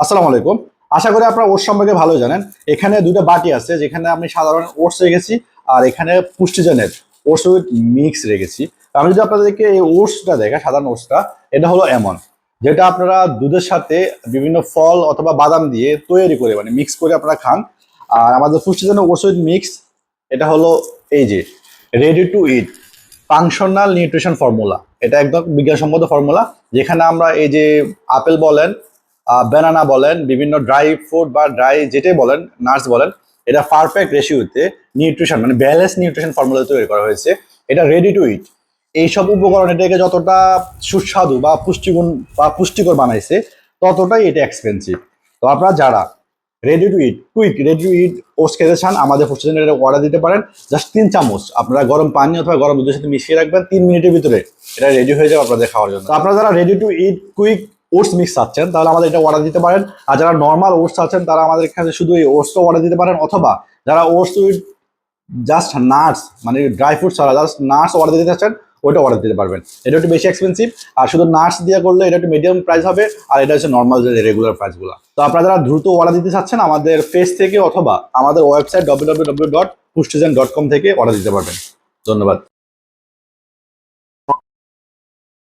আসসালামু আলাইকুম। আশা করি আপনারা ওটস সম্পর্কে ভালো জানেন। এখানে দুটো বাটি আছে যেখানে আমি সাধারণ ওটস রেখেছি আর এখানে পুষ্টিজনের ওটস উইথ মিক্স রেখেছি। আমি যদি আপনাদেরকে এই ওটসটা দেখাই, সাধারণ ওটসটা, এটা হলো এমন, যেটা আপনারা দুধের সাথে বিভিন্ন ফল অথবা বাদাম দিয়ে তৈরি করে মানে মিক্স করে আপনারা খান। আর আমাদের পুষ্টিজনের ওটস উইথ মিক্স, এটা হলো এই যে ready to it functional nutrition formula. এটা একদম বিজ্ঞানসম্মত ফর্মুলা, যেখানে আমরা এই যে আপেল বলেন, ব্যানানা বলেন, বিভিন্ন ড্রাই ফ্রুট বা ড্রাই যেটাই বলেন, নাটস বলেন, এটা পারফেক্ট রেশিওতে নিউট্রিশন মানে ব্যালেন্স নিউট্রিশন ফর্মুলা তৈরি করা হয়েছে। এটা রেডি টু ইট। এইসব উপকরণ এটাকে যতটা সুস্বাদু বা পুষ্টিগুণ বা পুষ্টিকর বানাইছে, ততটাই এটা এক্সপেন্সিভ। তো আপনারা যারা ready to it quick ready to it oats খেতে চান, আমাদের পুষ্টিজনের এটা অর্ডার দিতে পারেন। জাস্ট 3 চামচ আপনারা গরম পানি অথবা গরম দুধের সাথে মিশিয়ে রাখবেন, 3 মিনিটের ভিতরে এটা রেডি হয়ে যাবে আপনাদের খাওয়ার জন্য। তো আপনারা যারা ready to it quick oats mix চাচ্ছেন, তাহলে আমাদের এটা অর্ডার দিতে পারেন। আর যারা নর্মাল ওটস চাচ্ছেন, তারা আমাদের এখানে শুধু এই ওটসটা অর্ডার দিতে পারেন, অথবা যারা ওটস উইথ জাস্ট নাটস মানে ড্রাই ফ্রুট ছাড়া জাস্ট নাটস অর্ডার দিতে চাচ্ছেন, ওইটা অর্ডার দিতে পারবেন। এটা একটু বেশি এক্সপেন্সিভ, আর শুধু নাটস দিয়ে করলে এটা একটু মিডিয়াম প্রাইস হবে, আর এটা হচ্ছে নর্মাল যে রেগুলার প্রাইসগুলো। তো আপনারা যারা দ্রুত অর্ডার দিতে চাচ্ছেন, আমাদের পেজ থেকে অথবা আমাদের ওয়েবসাইট www.pushtizen.com থেকে অর্ডার দিতে পারবেন। ধন্যবাদ।